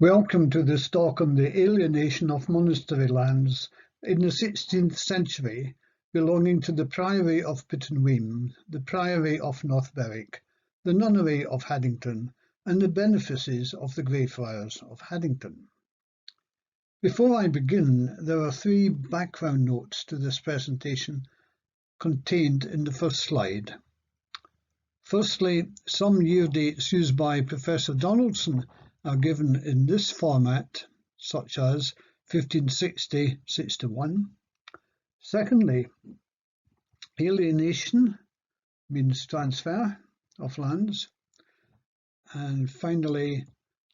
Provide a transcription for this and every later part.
Welcome to this talk on the alienation of monastery lands in the 16th century belonging to the Priory of Pittenweem, the Priory of North Berwick, the Nunnery of Haddington, and the benefices of the Greyfriars of Haddington. Before I begin, there are three background notes to this presentation contained in the first slide. Firstly, some year dates used by Professor Donaldson are given in this format, such as 1560-61. Secondly, alienation means transfer of lands. And finally,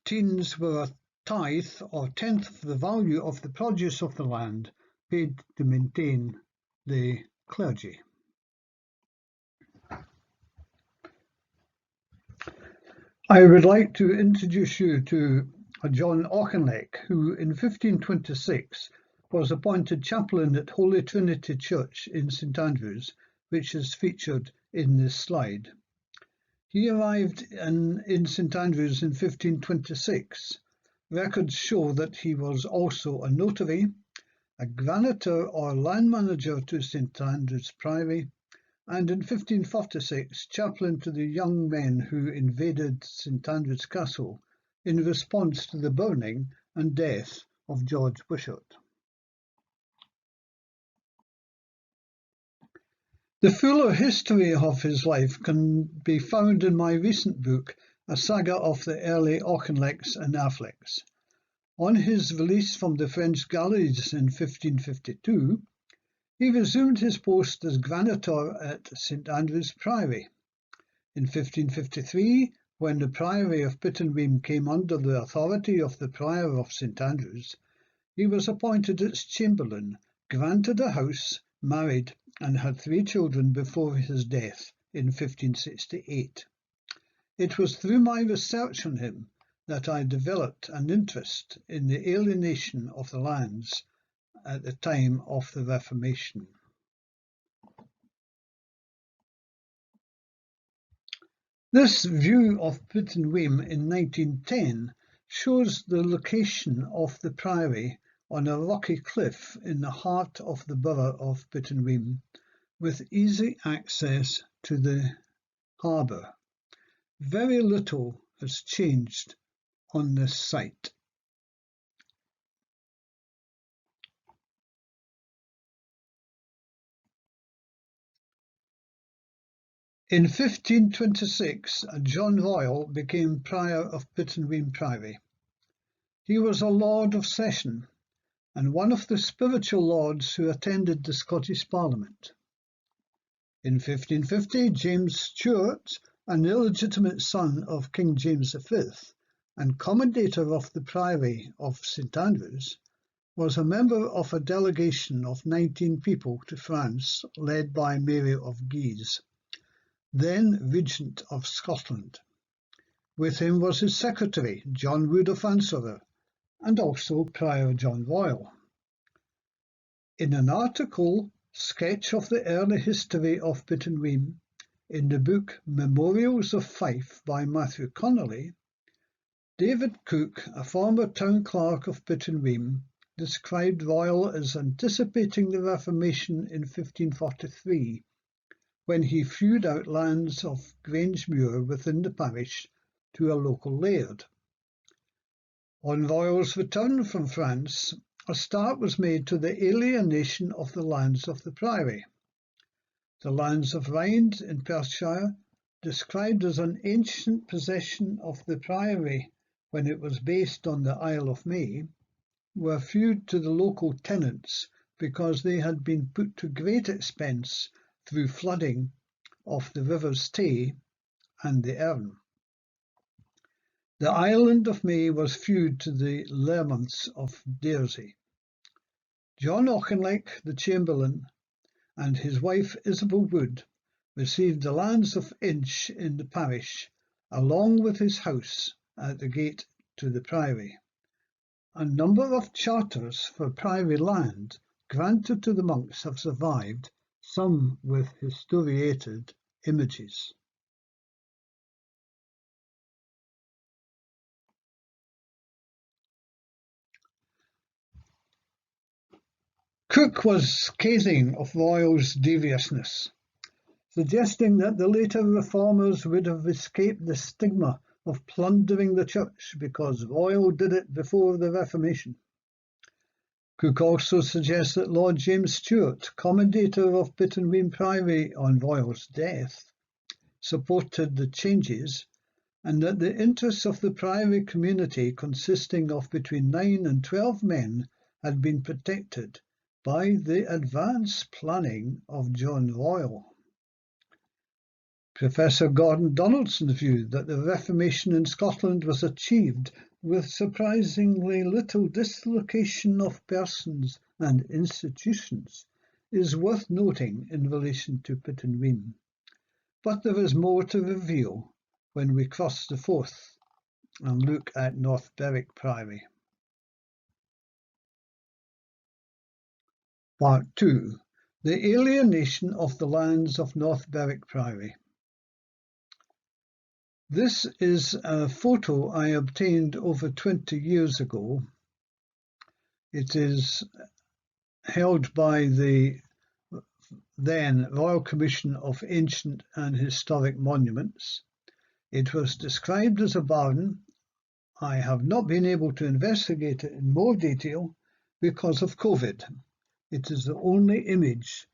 teens were a tithe or tenth of the value of the produce of the land paid to maintain the clergy. I would like to introduce you to John Auchinleck, who in 1526 was appointed chaplain at Holy Trinity Church in St Andrews, which is featured in this slide. He arrived in St Andrews in 1526. Records show that he was also a notary, a granitor or land manager to St Andrews Priory, and in 1546 chaplain to the young men who invaded St Andrews Castle in response to the burning and death of George Wishart. The fuller history of his life can be found in my recent book, A Saga of the Early Auchinlecks and Afflecks. On his release from the French galleys in 1552, he resumed his post as granitor at St Andrews Priory. In 1553, when the Priory of Pittenweem came under the authority of the Prior of St Andrews, he was appointed its chamberlain, granted a house, married, and had 3 children before his death in 1568. It was through my research on him that I developed an interest in the alienation of the lands at the time of the Reformation. This view of Pittenweem in 1910 shows the location of the priory on a rocky cliff in the heart of the borough of Pittenweem, with easy access to the harbour. Very little has changed on this site. In 1526, John Royal became Prior of Pittenweem Priory. He was a Lord of Session and one of the spiritual lords who attended the Scottish Parliament. In 1550, James Stuart, an illegitimate son of King James V and commendator of the Priory of St Andrews, was a member of a delegation of 19 people to France led by Mary of Guise, then Regent of Scotland. With him was his secretary, John Wood of Ansover, and also Prior John Royal. In an article, Sketch of the Early History of Pittenweem, in the book Memorials of Fife by Matthew Connolly, David Cook, a former town clerk of Pittenweem, described Royal as anticipating the Reformation in 1543, when he feued out lands of Grangemuir within the parish to a local laird. On Royal's return from France, a start was made to the alienation of the lands of the priory. The lands of Rhind in Perthshire, described as an ancient possession of the priory when it was based on the Isle of May, were feued to the local tenants because they had been put to great expense through flooding of the rivers Tay and the Erne. The island of May was feued to the Lermonts of Daresey. John Auchinleck, the chamberlain, and his wife Isabel Wood received the lands of Inch in the parish, along with his house at the gate to the priory. A number of charters for priory land granted to the monks have survived, some with historiated images. Cook was scathing of Royal's deviousness, suggesting that the later reformers would have escaped the stigma of plundering the church because Royal did it before the Reformation. Cook also suggests that Lord James Stewart, commendator of Pittenweem Priory on Royal's death, supported the changes, and that the interests of the priory community, consisting of between 9 and 12 men, had been protected by the advanced planning of John Royal. Professor Gordon Donaldson's view that the Reformation in Scotland was achieved with surprisingly little dislocation of persons and institutions is worth noting in relation to Pittenweem. But there is more to reveal when we cross the Forth and look at North Berwick Priory. Part 2. The alienation of the lands of North Berwick Priory. This is a photo I obtained over 20 years ago. It is held by the then Royal Commission of Ancient and Historic Monuments. It was described as a barn. I have not been able to investigate it in more detail because of COVID. It is the only image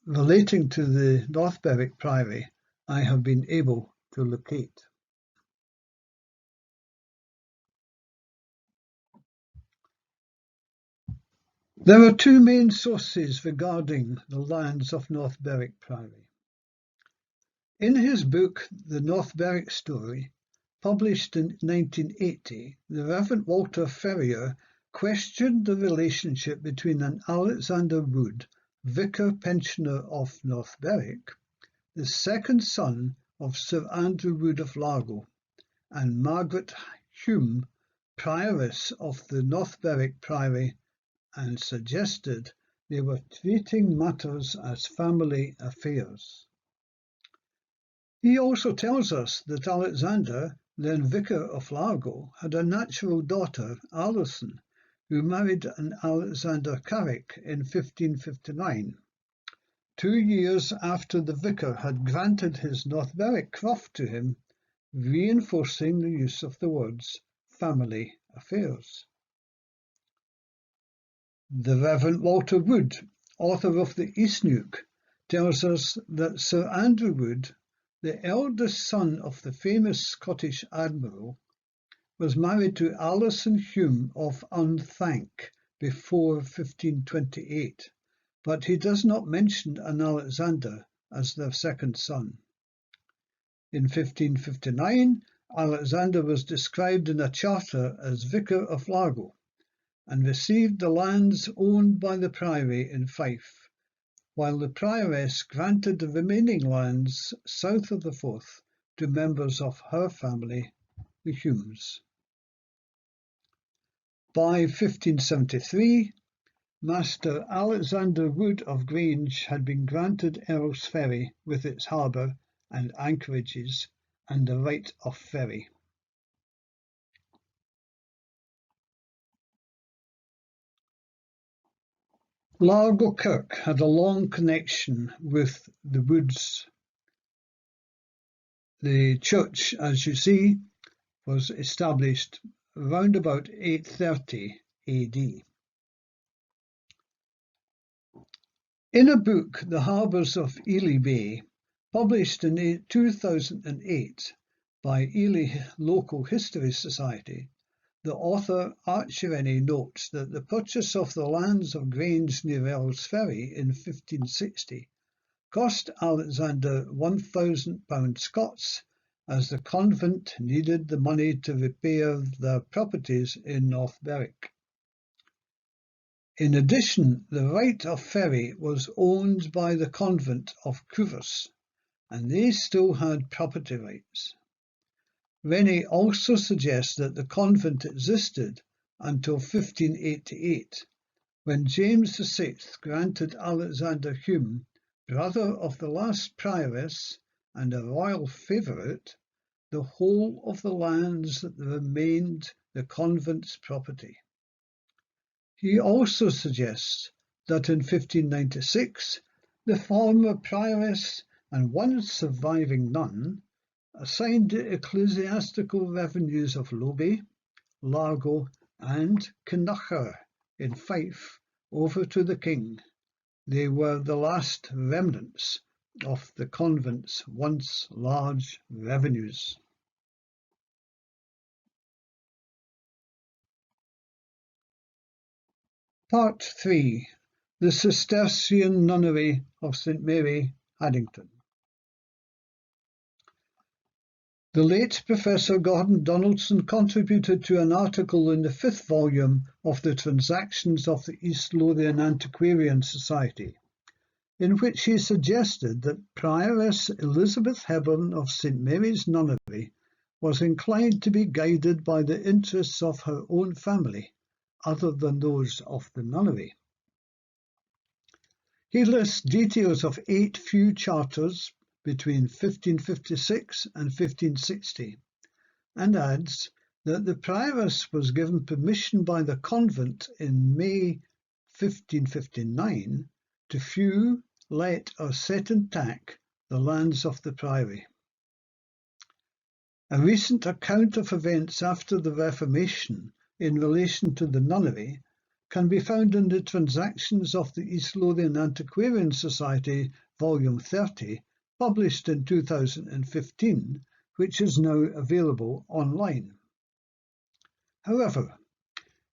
relating to the North Berwick Priory I have been able to locate. There are two main sources regarding the lands of North Berwick Priory. In his book, The North Berwick Story, published in 1980, the Reverend Walter Ferrier questioned the relationship between an Alexander Wood, vicar pensioner of North Berwick, the second son of Sir Andrew Wood of Largo, and Margaret Hume, prioress of the North Berwick Priory, and suggested they were treating matters as family affairs. He also tells us that Alexander, then vicar of Largo, had a natural daughter, Alison, who married an Alexander Carrick in 1559, 2 years after the vicar had granted his North Berwick croft to him, reinforcing the use of the words family affairs. The Reverend Walter Wood, author of the Eastneuk, tells us that Sir Andrew Wood, the eldest son of the famous Scottish admiral, was married to Alison Hume of Unthank before 1528, but he does not mention an Alexander as their second son. In 1559, Alexander was described in a charter as Vicar of Largo, and received the lands owned by the priory in Fife, while the prioress granted the remaining lands south of the Forth to members of her family, the Humes. By 1573, Master Alexander Wood of Grange had been granted Earl's Ferry with its harbour and anchorages and the right of ferry. Largo Kirk had a long connection with the Woods. The church, as you see, was established around about 830 AD. In a book, The Harbours of Ely Bay, published in 2008 by Ely Local History Society, the author Archie Rennie notes that the purchase of the lands of Grange near Earl's Ferry in 1560 cost Alexander £1,000 Scots, as the convent needed the money to repair their properties in North Berwick. In addition, the right of ferry was owned by the convent of Couvers, and they still had property rights. Rennie also suggests that the convent existed until 1588, when James VI granted Alexander Hume, brother of the last prioress and a royal favourite, the whole of the lands that remained the convent's property. He also suggests that in 1596 the former prioress and one surviving nun assigned the ecclesiastical revenues of Lobe, Largo and Kinnacher in Fife over to the king. They were the last remnants of the convent's once large revenues. Part 3. The Cistercian Nunnery of St. Mary, Haddington. The late Professor Gordon Donaldson contributed to an article in the 5th volume of the Transactions of the East Lothian Antiquarian Society, in which he suggested that Prioress Elizabeth Hebburn of St. Mary's Nunnery was inclined to be guided by the interests of her own family, other than those of the nunnery. He lists details of 8 few charters between 1556 and 1560, and adds that the prioress was given permission by the convent in May 1559 to few, let or set intact the lands of the priory. A recent account of events after the Reformation in relation to the nunnery can be found in the Transactions of the East Lothian Antiquarian Society, Volume 30, published in 2015, which is now available online. However,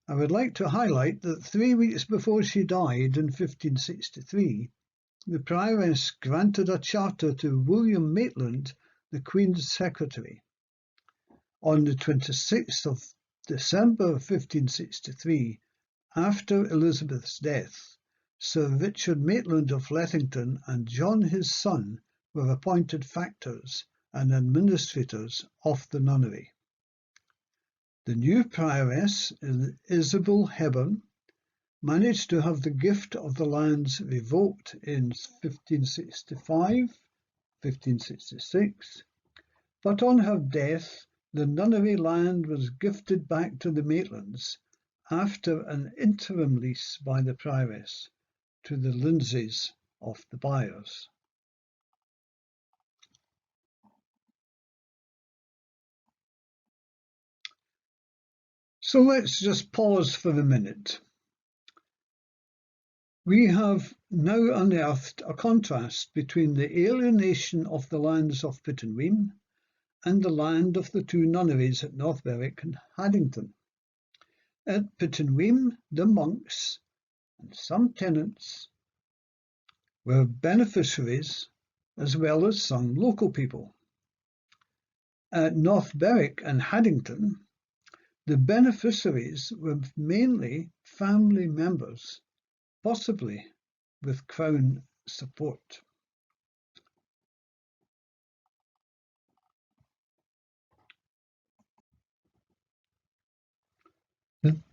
I would like to highlight that 3 weeks before she died in 1563, the prioress granted a charter to William Maitland, the Queen's Secretary. On the 26th of December 1563, after Elizabeth's death, Sir Richard Maitland of Lethington and John his son were appointed factors and administrators of the nunnery. The new prioress, Isabel Hebburn, managed to have the gift of the lands revoked in 1565, 1566, but on her death the nunnery land was gifted back to the Maitlands after an interim lease by the prioress to the Lindsays of the Byres. So let's just pause for a minute. We have now unearthed a contrast between the alienation of the lands of Pittenweem and the land of the 2 nunneries at North Berwick and Haddington. At Pittenweem, the monks and some tenants were beneficiaries as well as some local people. At North Berwick and Haddington, the beneficiaries were mainly family members, possibly with Crown support.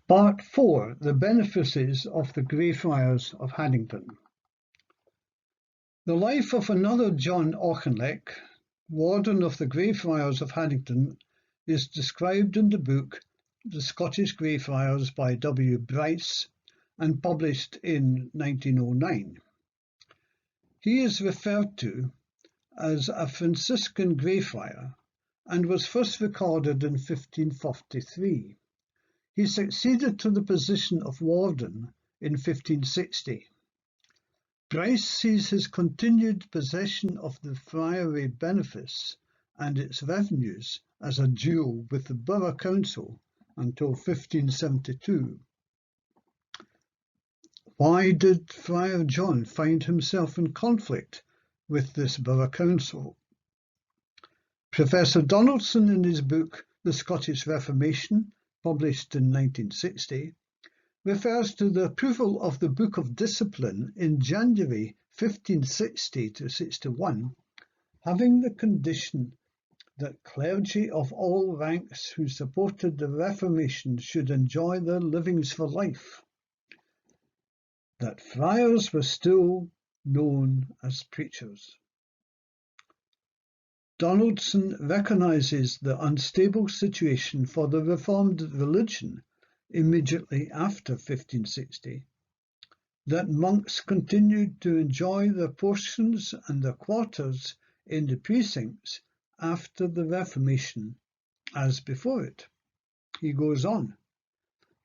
Part 4. The benefices of the Greyfriars of Haddington. The life of another John Auchinleck, warden of the Greyfriars of Haddington, is described in the book The Scottish Greyfriars by W. Bryce and published in 1909. He is referred to as a Franciscan Greyfriar and was first recorded in 1543. He succeeded to the position of warden in 1560. Bryce sees his continued possession of the friary benefice and its revenues as a duel with the borough council until 1572. Why did Friar John find himself in conflict with this borough council? Professor Donaldson, in his book The Scottish Reformation, published in 1960, refers to the approval of the Book of Discipline in January 1560-61, having the condition that clergy of all ranks who supported the Reformation should enjoy their livings for life, that friars were still known as preachers. Donaldson recognises the unstable situation for the Reformed religion immediately after 1560, that monks continued to enjoy their portions and their quarters in the precincts after the Reformation as before it. He goes on.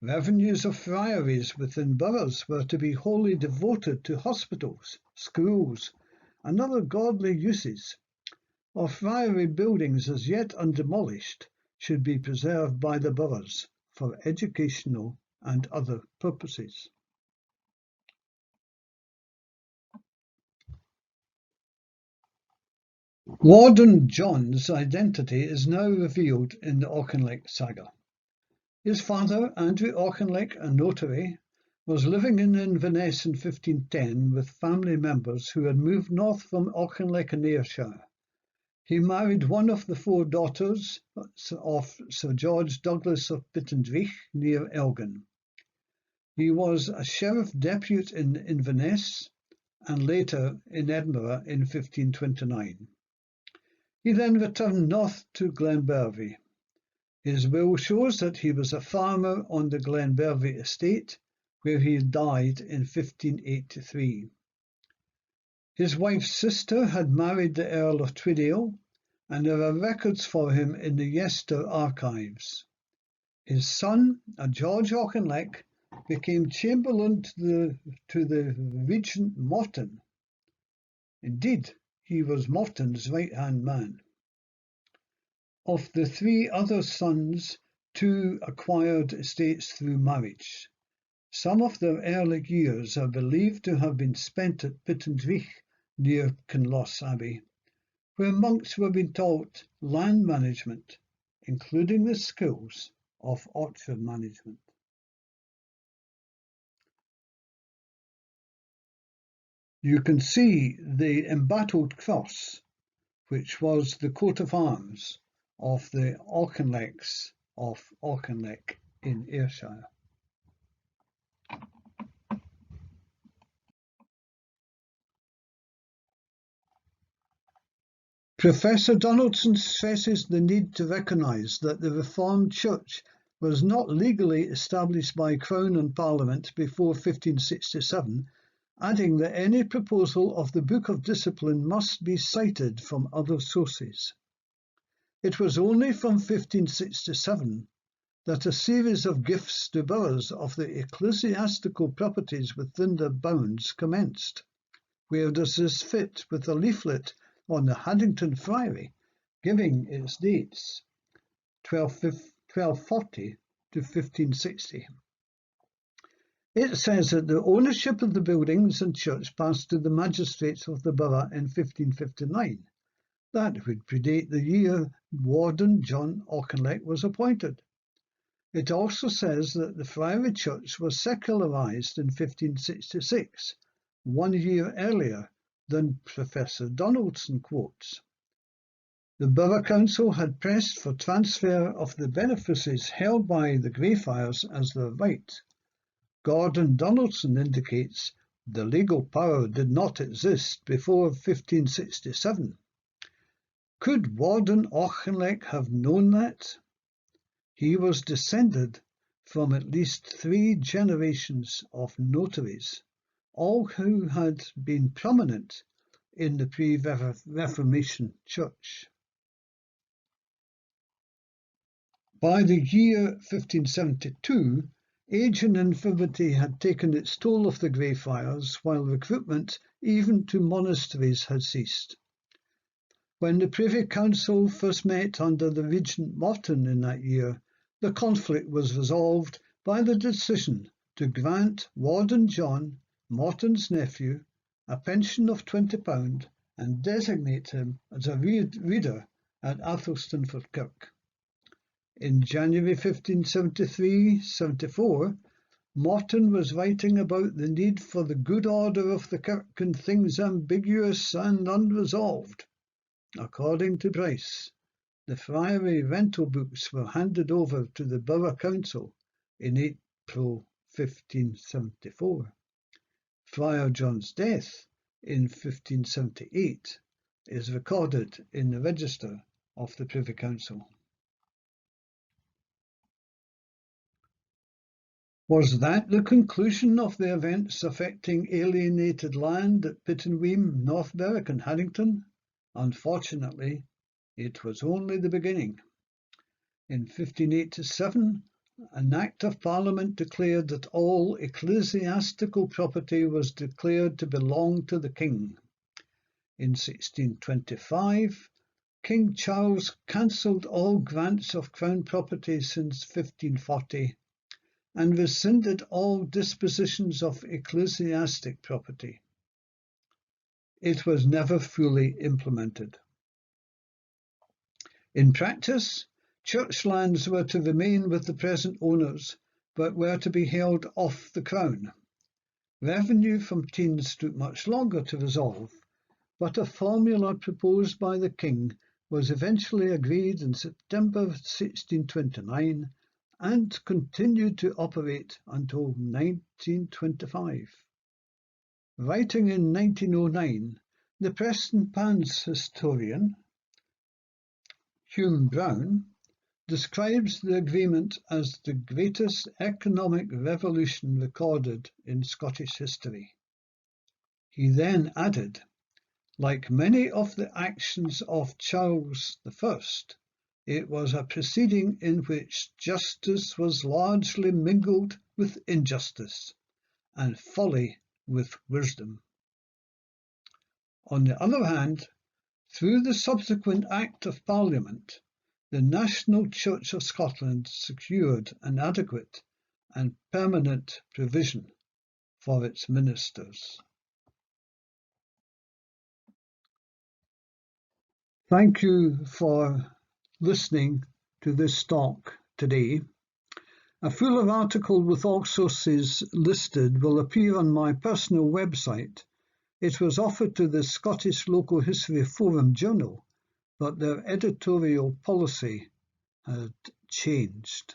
Revenues of friaries within boroughs were to be wholly devoted to hospitals, schools, and other godly uses, or friary buildings as yet undemolished should be preserved by the boroughs for educational and other purposes. Warden John's identity is now revealed in the Auchinleck saga. His father, Andrew Auchinleck, a notary, was living in Inverness in 1510 with family members who had moved north from Auchinleck in Ayrshire. He married one of the 4 daughters of Sir George Douglas of Pittendrich near Elgin. He was a sheriff depute in Inverness and later in Edinburgh in 1529. He then returned north to Glenbervie. His will shows that he was a farmer on the Glenbervie estate, where he died in 1583. His wife's sister had married the Earl of Tweedale, and there are records for him in the Yester archives. His son, George Auchinleck, became Chamberlain to the Regent Morton. Indeed, he was Morton's right-hand man. Of the 3 other sons, 2 acquired estates through marriage. Some of their early years are believed to have been spent at Pittendrich near Kinloss Abbey, where monks were being taught land management, including the skills of orchard management. You can see the embattled cross, which was the coat of arms of the Auchinlecks of Auchinleck in Ayrshire. Professor Donaldson stresses the need to recognise that the Reformed Church was not legally established by Crown and Parliament before 1567, adding that any proposal of the Book of Discipline must be cited from other sources. It was only from 1567 that a series of gifts to boroughs of the ecclesiastical properties within their bounds commenced. Where does this fit with a leaflet on the Haddington Friary, giving its dates 1240 to 1560? It says that the ownership of the buildings and church passed to the magistrates of the borough in 1559. That would predate the year Warden John Auchinleck was appointed. It also says that the Friary Church was secularised in 1566, 1 year earlier than Professor Donaldson quotes. The Borough Council had pressed for transfer of the benefices held by the Greyfriars as their right. Gordon Donaldson indicates the legal power did not exist before 1567. Could Warden Auchinleck have known that? He was descended from at least 3 generations of notaries, all who had been prominent in the pre-Reformation church. By the year 1572, age and infirmity had taken its toll of the Greyfriars, while recruitment, even to monasteries, had ceased. When the Privy Council first met under the Regent Morton in that year, the conflict was resolved by the decision to grant Warden John, Morton's nephew, a pension of £20 and designate him as a reader at Athelstanford Kirk. In January 1573-74, Morton was writing about the need for the good order of the kirk and things ambiguous and unresolved. According to Bryce, the friary rental books were handed over to the Borough Council in April 1574. Friar John's death in 1578 is recorded in the register of the Privy Council. Was that the conclusion of the events affecting alienated land at Pittenweem, North Berwick and Haddington? Unfortunately, it was only the beginning. In 1587, an Act of Parliament declared that all ecclesiastical property was declared to belong to the King. In 1625, King Charles cancelled all grants of Crown property since 1540 and rescinded all dispositions of ecclesiastic property. It was never fully implemented. In practice, church lands were to remain with the present owners, but were to be held off the Crown. Revenue from teens took much longer to resolve, but a formula proposed by the King was eventually agreed in September 1629 and continued to operate until 1925. Writing in 1909, the Preston Pans historian Hume Brown describes the agreement as the greatest economic revolution recorded in Scottish history. He then added, like many of the actions of Charles I, it was a proceeding in which justice was largely mingled with injustice, and folly with wisdom. On the other hand, through the subsequent Act of Parliament, the National Church of Scotland secured an adequate and permanent provision for its ministers. Thank you for listening to this talk today. A fuller article with all sources listed will appear on my personal website. It was offered to the Scottish Local History Forum Journal, but their editorial policy had changed.